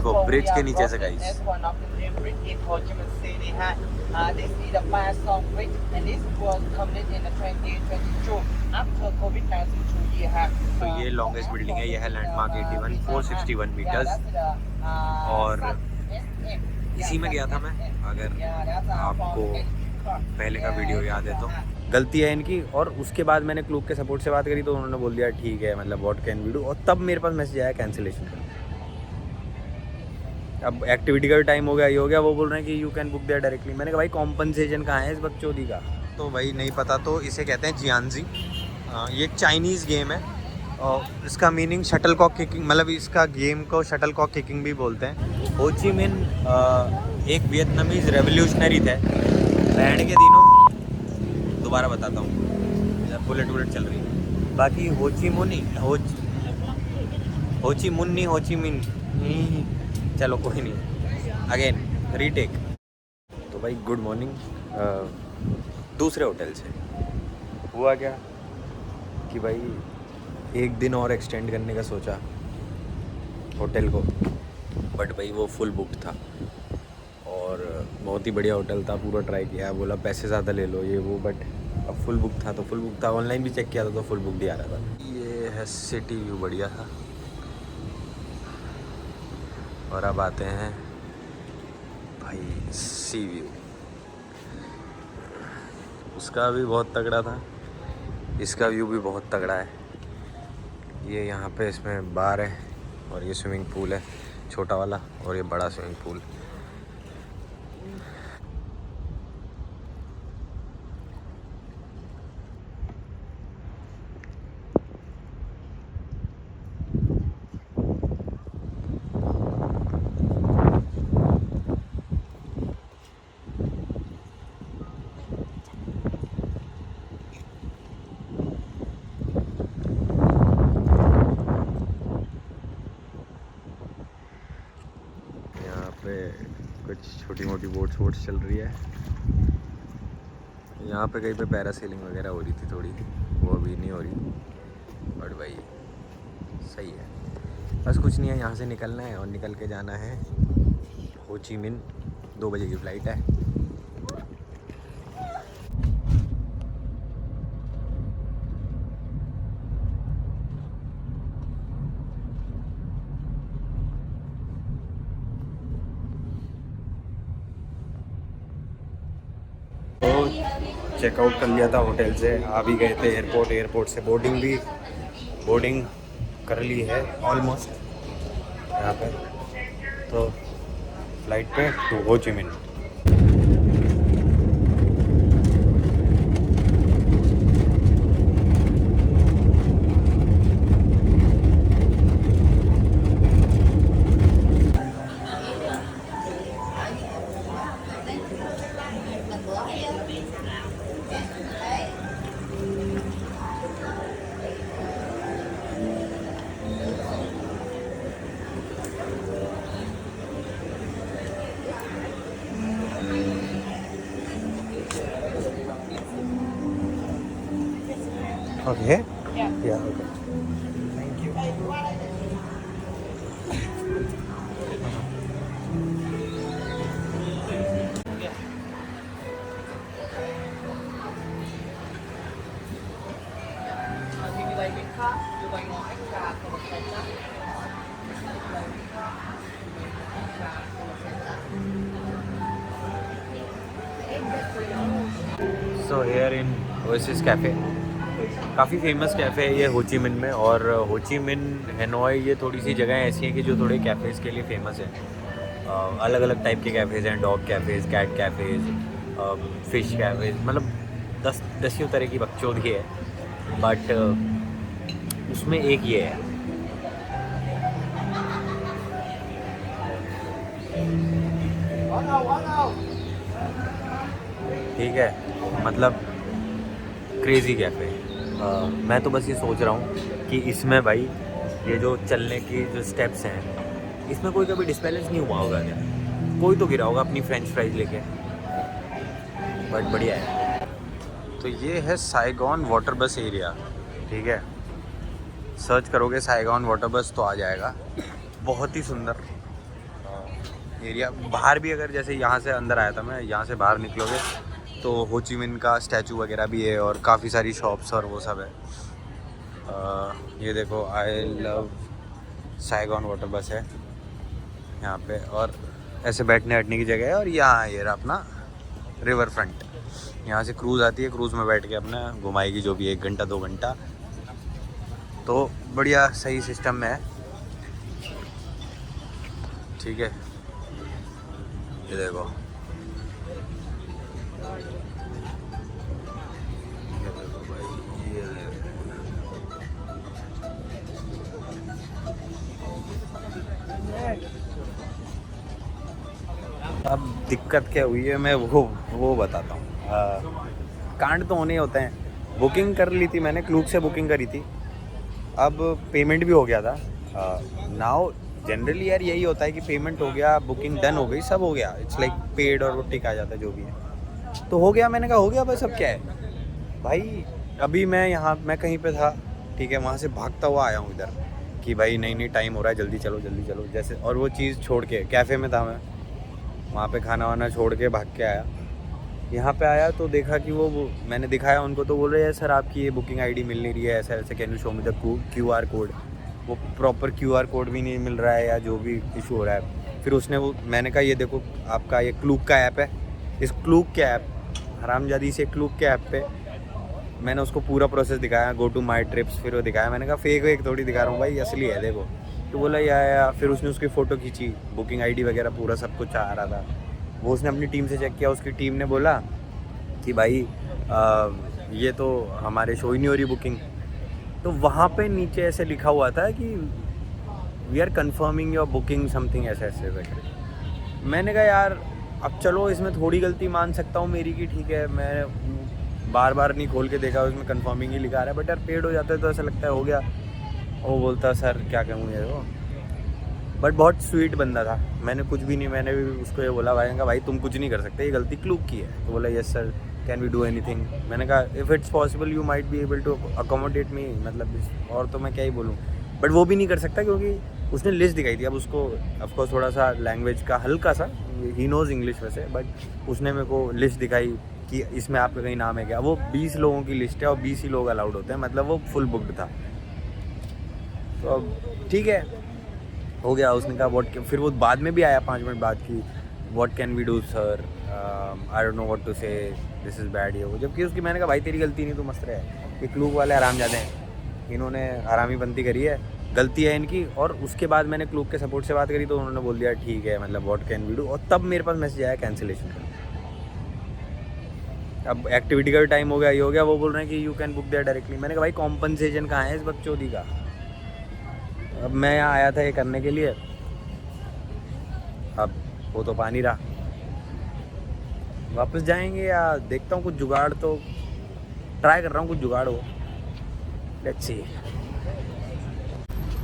देखो ब्रिज के नीचे से गाइस। तो ये लॉन्गेस्ट बिल्डिंग है, ये है लैंडमार्क 81, 461 मीटर्स। और इसी में गया था मैं, अगर आपको पहले का वीडियो याद है तो। गलती है इनकी। और उसके बाद मैंने क्लूब के सपोर्ट से बात करी तो उन्होंने बोल दिया ठीक है, मतलब व्हाट कैन वी डू, और तब मेरे पास मैसेज आया कैंसिलेशन का। अब एक्टिविटी का भी टाइम हो गया, ये हो गया, वो बोल रहे हैं कि you can book there directly. मैंने कहा भाई कॉम्पनसेशन कहाँ है इस बकचोदी का। तो भाई नहीं पता तो इसे कहते हैं जियांजी। ये एक चाइनीज़ गेम है और इसका मीनिंग शटल कॉक किकिंग, मतलब इसका गेम को शटल कॉक किकिंग भी बोलते हैं। हो ची मिन्ह एक वियतनामीज रेवोल्यूशनरी थे। बैंड के दिनों, दोबारा बताता हूँ, बुलेट चल रही है। बाकी हो ची मिन, चलो कोई नहीं, अगेन रीटेक। तो भाई गुड मॉर्निंग। दूसरे होटल से हुआ क्या कि भाई एक दिन और एक्सटेंड करने का सोचा होटल को, बट भाई वो फुल बुक था और बहुत ही बढ़िया होटल था, पूरा ट्राई किया, बोला पैसे ज़्यादा ले लो ये वो, बट अब फुल बुक था तो फुल बुक था। ऑनलाइन भी चेक किया था तो फुल बुक भी आ रहा था। ये है सिटी व्यू, बढ़िया था। और अब आते हैं भाई सी व्यू, उसका भी बहुत तगड़ा था, इसका व्यू भी बहुत तगड़ा है। ये यहाँ पे इसमें बार है और ये स्विमिंग पूल है छोटा वाला, और ये बड़ा स्विमिंग पूल। कुछ छोटी मोटी बोट्स चल रही है यहाँ पे। कहीं पे पैरासेलिंग वगैरह हो रही थी थोड़ी, वो अभी नहीं हो रही, बट भाई सही है। बस कुछ नहीं है, यहाँ से निकलना है और निकल के जाना है हो ची मिन्ह। 2 बजे की फ़्लाइट है। चेकआउट कर लिया था होटल से, आ भी गए थे एयरपोर्ट से बोर्डिंग कर ली है ऑलमोस्ट यहाँ पे। तो फ्लाइट पे टू हो Chi Minh. Okay. Yeah. Okay. Thank you. So here in Oasis Cafe, काफ़ी फेमस कैफ़े है ये हो ची मिन्ह में। और हो ची मिन्ह, हनोई, ये थोड़ी सी जगह ऐसी हैं कि जो थोड़े कैफ़ेज़ के लिए फ़ेमस है। अलग अलग टाइप के कैफ़ेज़ हैं, dog cafes, cat cafes, fish cafes, मतलब 10 तरह की बकचोदी है। बट उसमें एक ये है, ठीक है, मतलब क्रेज़ी कैफ़े। मैं तो बस ये सोच रहा हूँ कि इसमें भाई ये जो चलने की जो स्टेप्स हैं, इसमें कोई कभी डिसबैलेंस नहीं हुआ होगा क्या? कोई तो गिरा होगा अपनी फ्रेंच फ्राइज लेके, बट बढ़िया है। तो ये है साइगॉन वाटर बस एरिया, ठीक है। सर्च करोगे साइगॉन वाटर बस तो आ जाएगा। बहुत ही सुंदर, एरिया। बाहर भी अगर जैसे यहाँ से अंदर आया था मैं, यहाँ से बाहर निकलोगे तो हो ची मिन का स्टैचू वगैरह भी है और काफ़ी सारी शॉप्स और वो सब है। ये देखो आई लव साइगॉन वाटर बस है यहाँ पे, और ऐसे बैठने हटने की जगह है। और यहाँ ये रहा अपना रिवर फ्रंट, यहाँ से क्रूज़ आती है, क्रूज़ में बैठ के अपना घुमाएगी जो भी 1 घंटा 2 घंटा। तो बढ़िया सही सिस्टम में है, ठीक है। ये देखो अब दिक्कत क्या हुई है मैं वो बताता हूँ। कांड तो होने होते हैं। बुकिंग कर ली थी मैंने, क्लूक से बुकिंग करी थी, अब पेमेंट भी हो गया था। नाउ जनरली यार यही होता है कि पेमेंट हो गया, बुकिंग डन हो गई, सब हो गया, इट्स लाइक पेड और वो टिक आ जाता है जो भी है। तो हो गया, मैंने कहा हो गया बस, अब क्या है भाई। अभी मैं कहीं पे था, ठीक है, वहाँ से भागता हुआ आया हूँ इधर कि भाई नहीं टाइम हो रहा है, जल्दी चलो जल्दी चलो जैसे। और वो चीज़ छोड़ के कैफ़े में था मैं, वहाँ पे खाना वाना छोड़ के भाग के आया। यहाँ पे आया तो देखा कि वो मैंने दिखाया उनको, तो बोल रहे हैं सर आपकी ये बुकिंग आईडी मिल नहीं रही है, ऐसा ऐसे, can you show me the QR code. वो प्रॉपर QR कोड भी नहीं मिल रहा है या जो भी इशू हो रहा है। फिर उसने मैंने कहा ये देखो आपका ये क्लूक का ऐप है, इस क्लूक के ऐप, हरामजादी से क्लूक के ऐप पे मैंने उसको पूरा प्रोसेस दिखाया, गो टू माई ट्रिप्स, फिर वो दिखाया। मैंने कहा फेक वेक थोड़ी दिखा रहा हूँ भाई, असली है देखो। तो बोला या फिर उसने उसकी फ़ोटो खींची, बुकिंग आईडी वगैरह पूरा सब कुछ आ रहा था। वो उसने अपनी टीम से चेक किया, उसकी टीम ने बोला कि भाई ये तो हमारे शो ही नहीं हो रही बुकिंग। तो वहाँ पे नीचे ऐसे लिखा हुआ था कि we are confirming your booking something, ऐसे ऐसे वगैरह। मैंने कहा यार अब चलो इसमें थोड़ी गलती मान सकता हूँ मेरी की, ठीक है, मैं बार बार नहीं खोल के देखा, उसमें कन्फर्मिंग ही लिखा रहा है, बट यार पेड हो जाता है तो ऐसा लगता है हो गया। वो बोलता सर क्या कहूँ ये वो, बट बहुत स्वीट बंदा था। मैंने कुछ भी नहीं, मैंने भी उसको ये बोला भाई तुम कुछ नहीं कर सकते, ये गलती क्लूक की है। तो बोला yes sir can we do anything. मैंने कहा if it's possible you might be able to accommodate me, मतलब और तो मैं क्या ही बोलूँ, बट वो भी नहीं कर सकता क्योंकि उसने लिस्ट दिखाई थी। अब उसको ऑफकोर्स थोड़ा सा लैंग्वेज का हल्का सा, ही नोज़ इंग्लिश वैसे, बट उसने मेरे को लिस्ट दिखाई कि इसमें आपका कहीं नाम है क्या। वो 20 लोगों की लिस्ट है और 20 ही लोग अलाउड होते हैं, मतलब वो फुल बुक्ड था। तो अब ठीक है हो गया। उसने कहा फिर वो बाद में भी आया 5 मिनट बाद की what can we do sir, I don't know what to say, this is bad ये वो। जबकि उसकी मैंने कहा भाई तेरी गलती नहीं, तू मस्त रहे, ये क्लूक वाले आराम जाते हैं, इन्होंने हरामी बनती करी है, गलती है इनकी। और उसके बाद मैंने क्लूक के सपोर्ट से बात करी तो उन्होंने बोल दिया ठीक है, मतलब व्हाट कैन वी डू। और तब मेरे पास मैसेज आया कैंसिलेशन का। अब एक्टिविटी का भी टाइम हो गया, ये हो गया, वो बोल रहे हैं कि you can book there directly. मैंने कहा भाई कॉम्पनसेशन कहाँ है इस बकचोदी का। अब मैं यहाँ आया था ये करने के लिए, अब वो तो पानी रहा। वापस जाएंगे या देखता हूँ कुछ जुगाड़, तो ट्राई कर रहा हूँ कुछ जुगाड़ हो, लेट्स सी।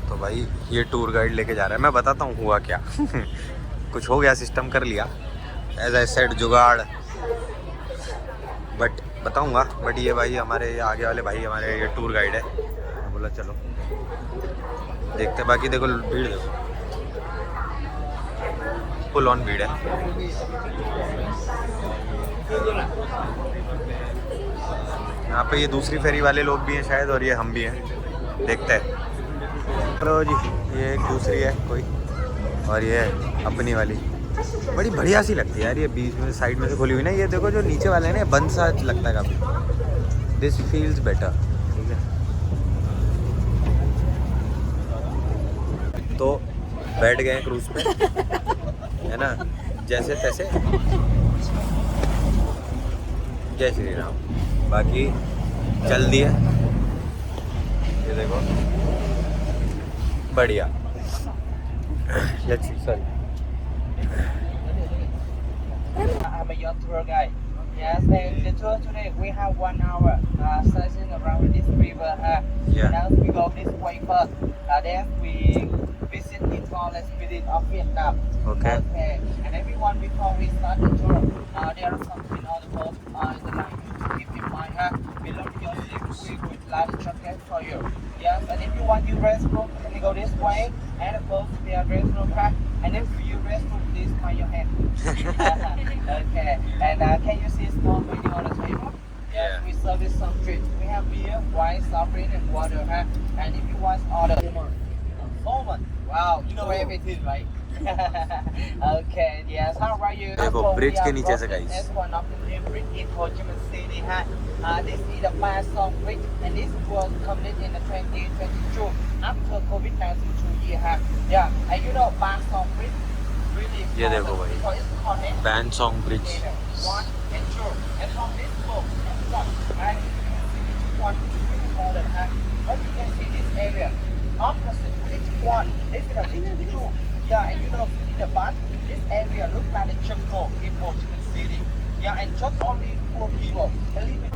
तो भाई ये टूर गाइड लेके जा रहा है, मैं बताता हूँ हुआ क्या। कुछ हो गया, सिस्टम कर लिया एज आई सेड जुगाड़, बट बताऊँगा। बट ये भाई हमारे आगे वाले भाई हमारे ये टूर गाइड है, मैं बोला चलो देखते। बाकी देखो भीड़ देखो, फुल ऑन भीड़ है। यहाँ पे ये दूसरी फेरी वाले लोग भी हैं शायद, और ये हम भी हैं, देखते हैं। चलो जी, ये एक दूसरी है कोई, और ये है अपनी वाली, बड़ी बढ़िया सी लगती है यार। ये बीच में साइड में से खुली हुई ना, ये देखो जो नीचे वाले हैं ना बंद सा लगता है काफी, दिस फील्स बेटर, ठीक है। तो बैठ गए क्रूज पे, है ना, जैसे तैसे, जय श्री राम। बाकी चल दिए, ये देखो बढ़िया। Let's see, sorry. I'm your tour guide. Yes, and the tour today we have 1 hour searching around this river. Yeah. Now we go this way first. Then we visit the tallest building of Vietnam. Okay. And everyone before we start the tour, there are something on the boat in the line. Keep in mind, below your seat we would like to check for you. Yes, and if you want your restroom, you go this way. And above there restroom pack. And if you restroom, please behind your hand. Okay. And can you see small menu on the table? Yes, Yeah. we service some drinks. We have beer, wine, soft drink, and water. Huh? And if you want order, Oman. Wow, you know everything, right? Okay, yes. How about you? देखो, So we bridge के are नीचे से located guys. as one of the new bridge in Ho Chi Minh City. Huh? This is the Ba Song Bridge, and this was completed in the 2022 after COVID-19 2 years. Huh? Yeah, and you know Ba Song Bridge really ये देखो भाई, because it's connected ban song bridge. one and two, and from this book, right? One order, huh? But you can see this area opposite which one? This is a little two. Yeah, and you know in the back, this area looks like a jungle in Ho Chi Minh City. Yeah, and just only 4 people. A little bit.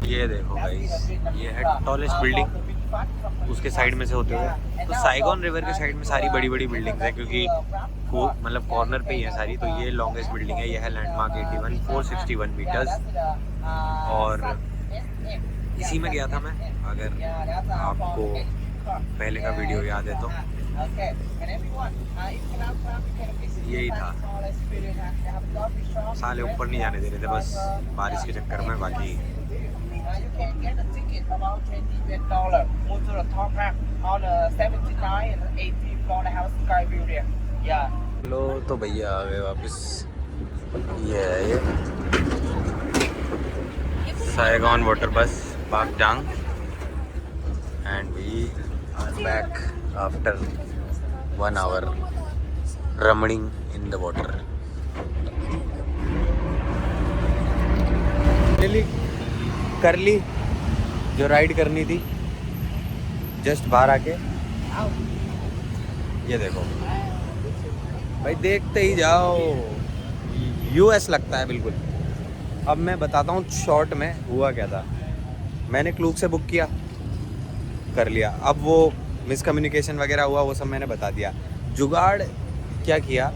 ये देखो guys, ये है tallest building. उसके side में से होते हुए तो साइगोन रिवर के साइड में सारी बड़ी बड़ी बिल्डिंग्स है, क्योंकि वो मतलब कॉर्नर पे ही है सारी. तो ये लॉन्गेस्ट बिल्डिंग है, ये है लैंडमार्क 81 461 मीटर्स. और इसी में गया था मैं, अगर आपको पहले का वीडियो याद है तो यही था. साले ऊपर नहीं जाने दे रहे थे बस बारिश के चक्कर में. बाकी You can get a ticket about $20. Move to the top half on the 79 and 80 floor. They have a sky view there. Yeah. लो तो भैया आ गए वापस. ये है ये साइगॉन वाटर बस पाकजांग, and we are back after 1 hour roaming in the water. कर ली जो राइड करनी थी, जस्ट बाहर आके. ये देखो भाई, देखते ही जाओ, यूएस लगता है बिल्कुल. अब मैं बताता हूँ शॉर्ट में हुआ क्या था. मैंने क्लूक से बुक किया, कर लिया. अब वो मिसकम्युनिकेशन वगैरह हुआ, वो सब मैंने बता दिया. जुगाड़ क्या किया,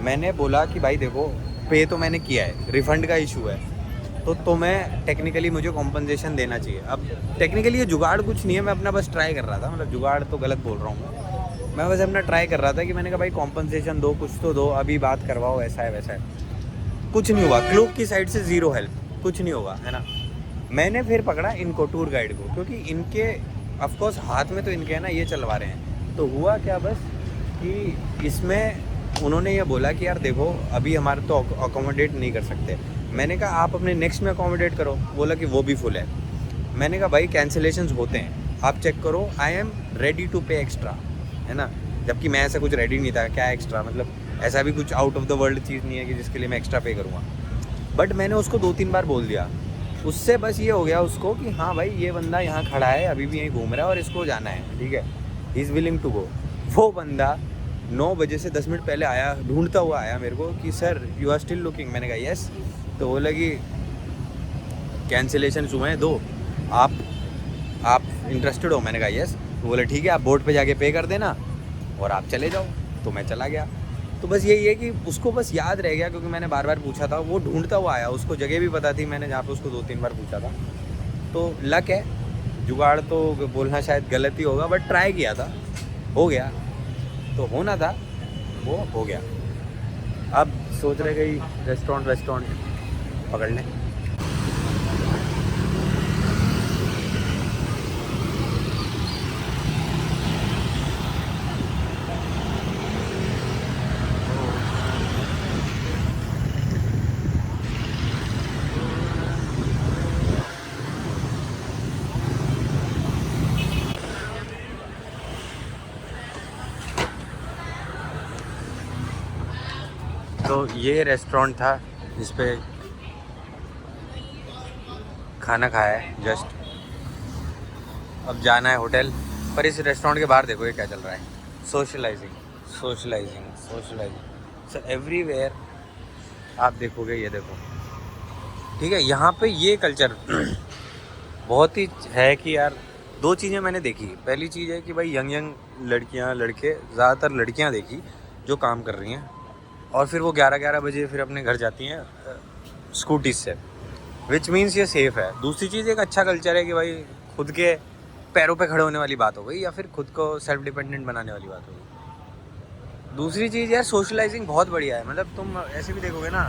मैंने बोला कि भाई देखो, पे तो मैंने किया है, रिफ़ंड का इशू है, तो मैं टेक्निकली मुझे कॉम्पनसेशन देना चाहिए. अब टेक्निकली ये जुगाड़ कुछ नहीं है, मैं अपना बस ट्राई कर रहा था. मतलब जुगाड़ तो गलत बोल रहा हूँ मैं बस अपना ट्राई कर रहा था कि मैंने कहा भाई कॉम्पनसेशन दो, कुछ तो दो, अभी बात करवाओ, ऐसा है वैसा है. कुछ नहीं हुआ. क्लूक की साइड से ज़ीरो हेल्प, कुछ नहीं होगा, है ना. मैंने फिर पकड़ा इनको, टूर गाइड को, क्योंकि इनके ऑफकोर्स हाथ में तो इनके है ना, ये चलवा रहे हैं. तो हुआ क्या बस कि इसमें उन्होंने ये बोला कि यार देखो, अभी हमारे तो अकोमोडेट नहीं कर सकते. मैंने कहा आप अपने नेक्स्ट में अकोमोडेट करो. बोला कि वो भी फुल है. मैंने कहा भाई कैंसिलेशंस होते हैं, आप चेक करो. आई एम रेडी टू पे एक्स्ट्रा, है ना. जबकि मैं ऐसा कुछ रेडी नहीं था. क्या एक्स्ट्रा मतलब, ऐसा भी कुछ आउट ऑफ द वर्ल्ड चीज़ नहीं है कि जिसके लिए मैं एक्स्ट्रा पे करूँगा. बट मैंने उसको 2-3 बार बोल दिया. उससे बस ये हो गया उसको कि हाँ भाई ये बंदा यहाँ खड़ा है, अभी भी यहीं घूम रहा है और इसको जाना है, ठीक है, he is willing to go. वो बंदा 9 बजे से 10 मिनट पहले आया, ढूंढता हुआ आया मेरे को कि sir you are still looking. मैंने कहा यस. तो वो लगी कैंसिलेशन हुए हैं 2, आप इंटरेस्टेड हो. मैंने कहा यस. तो बोले ठीक है, आप बोर्ड पे जाके पे कर देना और आप चले जाओ. तो मैं चला गया. तो बस यही है कि उसको बस याद रह गया, क्योंकि मैंने बार बार पूछा था. वो ढूंढता हुआ आया, उसको जगह भी पता थी मैंने जहाँ पे उसको 2-3 बार पूछा था. तो लक है, जुगाड़ तो बोलना शायद गलत ही होगा, बट ट्राई किया था, हो गया. तो होना था वो हो गया. अब सोच रहे कहीं रेस्टोरेंट पकड़ लें. तो ये रेस्टोरेंट था जिस पे खाना खाया है जस्ट. अब जाना है होटल. पर इस रेस्टोरेंट के बाहर देखो ये क्या चल रहा है. सोशलाइजिंग. सो एवरीवेयर आप देखोगे, ये देखो ठीक है, यहाँ पे ये कल्चर बहुत ही है कि यार दो चीज़ें मैंने देखी। पहली चीज़ है कि भाई यंग लड़कियाँ लड़के, ज़्यादातर लड़कियाँ देखी जो काम कर रही हैं और फिर वो 11-11 बजे फिर अपने घर जाती हैं स्कूटी से, विच मीन्स ये सेफ़ है। दूसरी चीज़ एक अच्छा कल्चर है कि भाई खुद के पैरों पे खड़े होने वाली बात हो गई या फिर खुद को सेल्फ डिपेंडेंट बनाने वाली बात हो गई। दूसरी चीज़ यार सोशलाइजिंग बहुत बढ़िया है। मतलब तुम ऐसे भी देखोगे ना,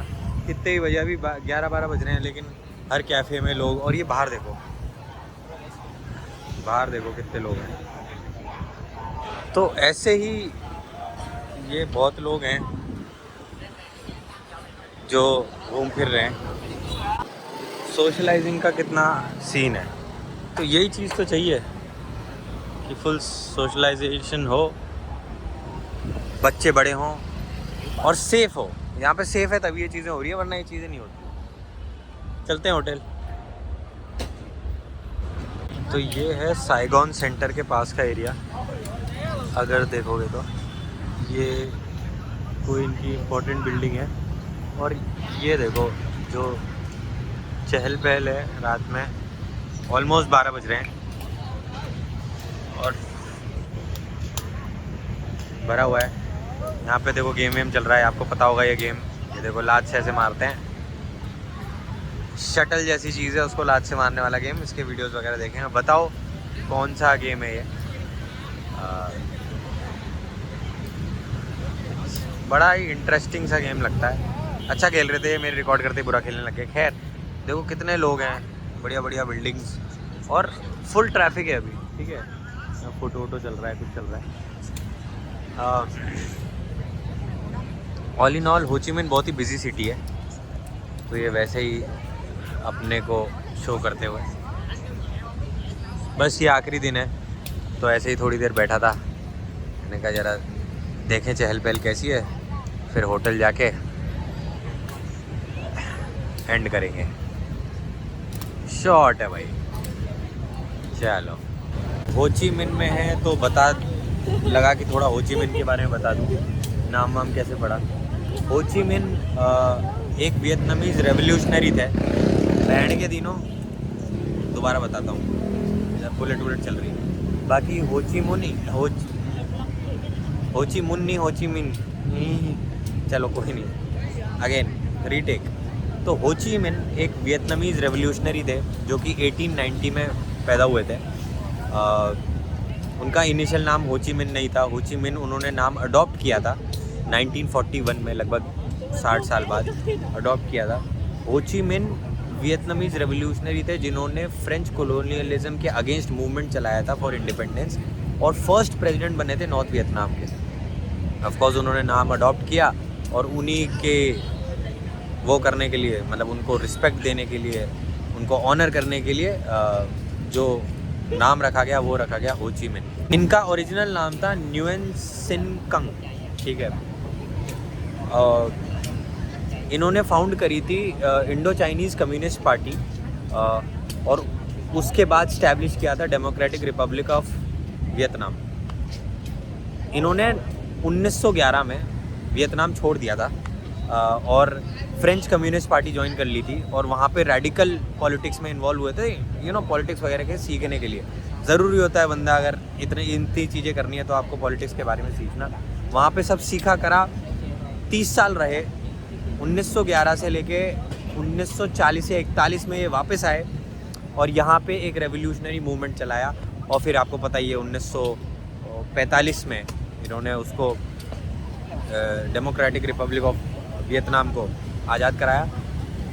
कितने ही बजे, अभी 11-12 बज रहे हैं लेकिन हर कैफ़े में लोग, और ये बाहर देखो कितने लोग हैं। तो ऐसे ही ये बहुत लोग हैं जो घूम फिर रहे हैं। सोशलाइजिंग का कितना सीन है, तो यही चीज़ तो चाहिए कि फुल सोशलाइजेशन हो, बच्चे बड़े हों और सेफ़ हो। यहाँ पे सेफ़ है तभी ये चीज़ें हो रही है, वरना ये चीज़ें नहीं होती। चलते हैं होटल। तो ये है साइगॉन सेंटर के पास का एरिया। अगर देखोगे तो ये कोई इनकी इम्पोर्टेंट बिल्डिंग है और ये देखो जो चहल पहल है रात में। ऑलमोस्ट 12 बज रहे हैं और भरा हुआ है। यहाँ पे देखो गेम वेम चल रहा है, आपको पता होगा ये गेम। ये देखो लात से ऐसे मारते हैं, शटल जैसी चीज़ है, उसको लात से मारने वाला गेम। इसके वीडियोस वगैरह देखें। बताओ कौन सा गेम है ये। बड़ा ही इंटरेस्टिंग सा गेम लगता है। अच्छा खेल रहे थे, मेरे रिकॉर्ड करते बुरा खेलने लगे। खैर देखो कितने लोग हैं, बढ़िया बढ़िया बिल्डिंग्स और फुल ट्रैफिक है अभी। ठीक है, फोटो वोटो चल रहा है, कुछ चल रहा है। ऑल इन ऑल हो ची मिन बहुत ही बिजी सिटी है, तो ये वैसे ही अपने को शो करते हुए। बस ये आखिरी दिन है तो ऐसे ही थोड़ी देर बैठा था। मैंने कहा ज़रा देखें चहल पहल कैसी है, फिर होटल जाके एंड करेंगे। शॉर्ट है भाई। चलो हो ची मिन में है तो लगा कि थोड़ा हो ची मिन के बारे में बता दूँ। नाम वाम कैसे पड़ा। हो ची मिन एक वियतनामीज़ रेवोल्यूशनरी थे। बैंड के दिनों दोबारा बताता हूँ, बुलेट चल रही है। बाकी हो ची मिन चलो कोई नहीं, अगेन रीटेक। तो हो ची मिन एक वियतनामीज़ रेवोल्यूशनरी थे जो कि 1890 में पैदा हुए थे। उनका इनिशियल नाम हो ची मिन नहीं था। हो ची मिन उन्होंने नाम अडॉप्ट किया था 1941 में, लगभग 60 साल बाद अडॉप्ट किया था। हो ची मिन वियतनामीज़ रेवोल्यूशनरी थे जिन्होंने फ्रेंच कॉलोनियलिज्म के अगेंस्ट मूवमेंट चलाया था फॉर इंडिपेंडेंस, और फर्स्ट प्रेसिडेंट बने थे नॉर्थ वियतनाम के। ऑफकोर्स उन्होंने नाम अडॉप्ट किया और उन्हीं के वो करने के लिए, मतलब उनको रिस्पेक्ट देने के लिए, उनको ऑनर करने के लिए जो नाम रखा गया वो रखा गया हो ची मिन। इनका ओरिजिनल नाम था न्युएन सिन कंग। ठीक है, इन्होंने फाउंड करी थी इंडो चाइनीज़ कम्युनिस्ट पार्टी, और उसके बाद स्टैब्लिश किया था डेमोक्रेटिक रिपब्लिक ऑफ वियतनाम। इन्होंने 1911 में वियतनाम छोड़ दिया था और फ्रेंच कम्युनिस्ट पार्टी ज्वाइन कर ली थी, और वहाँ पे रेडिकल पॉलिटिक्स में इन्वॉल्व हुए थे। पॉलिटिक्स वगैरह के सीखने के लिए ज़रूरी होता है बंदा, अगर इतनी चीज़ें करनी है तो आपको पॉलिटिक्स के बारे में सीखना। वहाँ पे सब सीखा करा, 30 साल रहे। 1911 से लेके 1940 या 41 में ये वापस आए और यहाँ पे एक रेवोल्यूशनरी मूवमेंट चलाया, और फिर आपको पता ही है 1945 में इन्होंने उसको डेमोक्रेटिक रिपब्लिक ऑफ वियतनाम को आज़ाद कराया।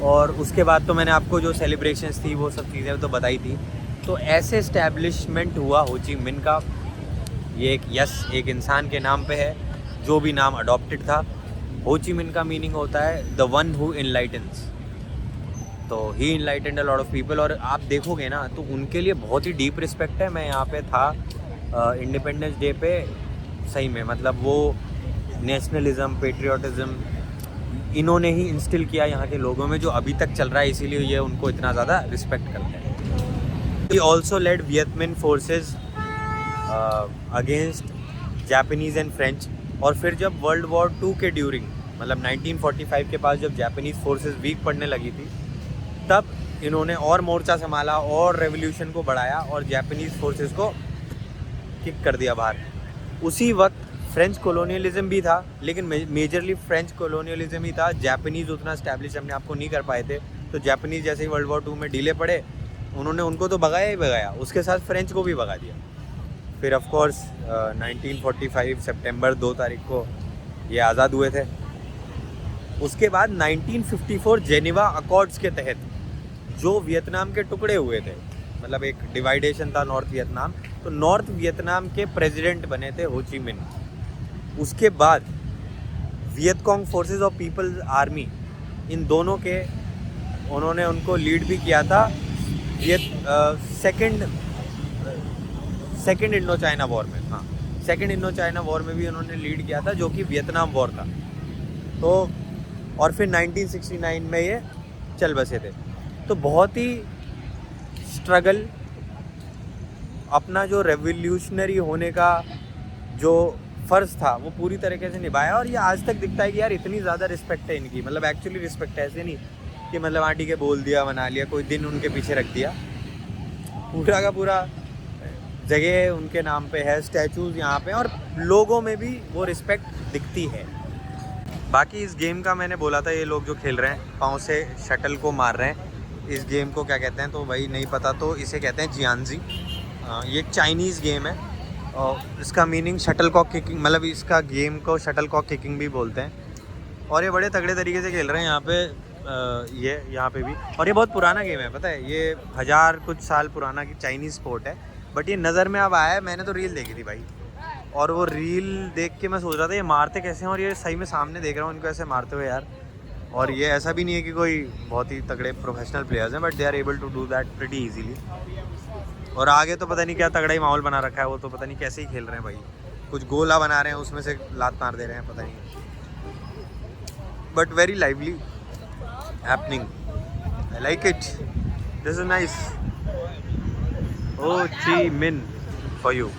और उसके बाद तो मैंने आपको जो सेलिब्रेशंस थी वो सब चीज़ें तो बताई थी। तो ऐसे इस्टेब्लिशमेंट हुआ हो ची मिन का। ये एक इंसान के नाम पे है, जो भी नाम अडॉप्टेड था। हो ची मिन का मीनिंग होता है द वन हु इनलाइटन्स। तो he enlightened a lot of people, और आप देखोगे ना तो उनके लिए बहुत ही डीप रिस्पेक्ट है। मैं यहाँ पे था इंडिपेंडेंस डे पे, सही में मतलब वो नेशनलिज्म, पेट्रियाटिज़म इन्होंने ही इंस्टिल किया यहाँ के लोगों में, जो अभी तक चल रहा है, इसीलिए ये उनको इतना ज़्यादा रिस्पेक्ट करते हैं। He also led Viet Minh forces against Japanese and French. और फिर जब वर्ल्ड वॉर 2 के ड्यूरिंग, मतलब 1945 के पास जब जापानीज़ फोर्सेस वीक पड़ने लगी थी, तब इन्होंने और मोर्चा संभाला और रेवोल्यूशन को बढ़ाया और जापानीज़ फोर्सेस को किक कर दिया बाहर। उसी वक्त फ्रेंच कॉलोनियलिज्म भी था, लेकिन मेजरली फ्रेंच कॉलोनियलिज्म ही था। जापानीज़ उतना इस्टेब्लिश अपने आप को नहीं कर पाए थे, तो जापानीज़ जैसे ही वर्ल्ड वॉर 2 में ढीले पड़े, उन्होंने उनको तो भगाया ही भगाया, उसके साथ फ्रेंच को भी भगा दिया। फिर ऑफ कोर्स 1945 सितंबर 2 तारीख को ये आज़ाद हुए थे। उसके बाद 1954 जेनेवा अकॉर्ड्स के तहत जो वियतनाम के टुकड़े हुए थे, मतलब एक डिवाइडेशन था नॉर्थ वियतनाम, तो नॉर्थ वियतनाम के प्रेसिडेंट बने थे हो ची मिन। उसके बाद वियतकॉन्ग फोर्सेस और पीपल्स आर्मी, इन दोनों के उन्होंने उनको लीड भी किया था सेकेंड इंडो चाइना वॉर में। हाँ, सेकेंड इंडो चाइना वॉर में भी उन्होंने लीड किया था, जो कि वियतनाम वॉर था। तो और फिर 1969 में ये चल बसे थे। तो बहुत ही स्ट्रगल, अपना जो रेवोल्यूशनरी होने का जो फ़र्ज़ था वो पूरी तरीके से निभाया। और ये आज तक दिखता है कि यार इतनी ज़्यादा रिस्पेक्ट है इनकी, मतलब एक्चुअली रिस्पेक्ट है, ऐसे नहीं कि मतलब आंटी के बोल दिया, बना लिया, कोई दिन उनके पीछे रख दिया। पूरा का पूरा जगह उनके नाम पे है, स्टैचूज़ यहाँ पे, और लोगों में भी वो रिस्पेक्ट दिखती है। बाकी इस गेम का मैंने बोला था, ये लोग जो खेल रहे हैं पाँव से शटल को मार रहे हैं, इस गेम को क्या कहते हैं तो भाई नहीं पता, तो इसे कहते हैं जियांजी। ये एक चाइनीज़ गेम है और इसका मीनिंग शटल कॉक किकिंग, मतलब इसका गेम को शटल कॉक किकिंग भी बोलते हैं। और ये बड़े तगड़े तरीके से खेल रहे हैं यहाँ पे, ये यहाँ पे भी। और ये बहुत पुराना गेम है, पता है, ये 1000 कुछ साल पुराना की चाइनीज़ स्पोर्ट है। बट ये नज़र में अब आया है, मैंने तो रील देखी थी भाई, और वो रील देख के मैं सोच रहा था ये मारते कैसे हैं, और ये सही में सामने देख रहा हूँ इनको ऐसे मारते हुए यार। और ये ऐसा भी नहीं है कि कोई बहुत ही तगड़े प्रोफेशनल प्लेयर्स हैं, but they are able to do that pretty easily. और आगे तो पता नहीं क्या तगड़ा ही माहौल बना रखा है, वो तो पता नहीं कैसे ही खेल रहे हैं भाई, कुछ गोला बना रहे हैं उसमें से लात मार दे रहे हैं, पता नहीं, but very lively happening, I like it, this is nice. हो ची मिन फॉर यू।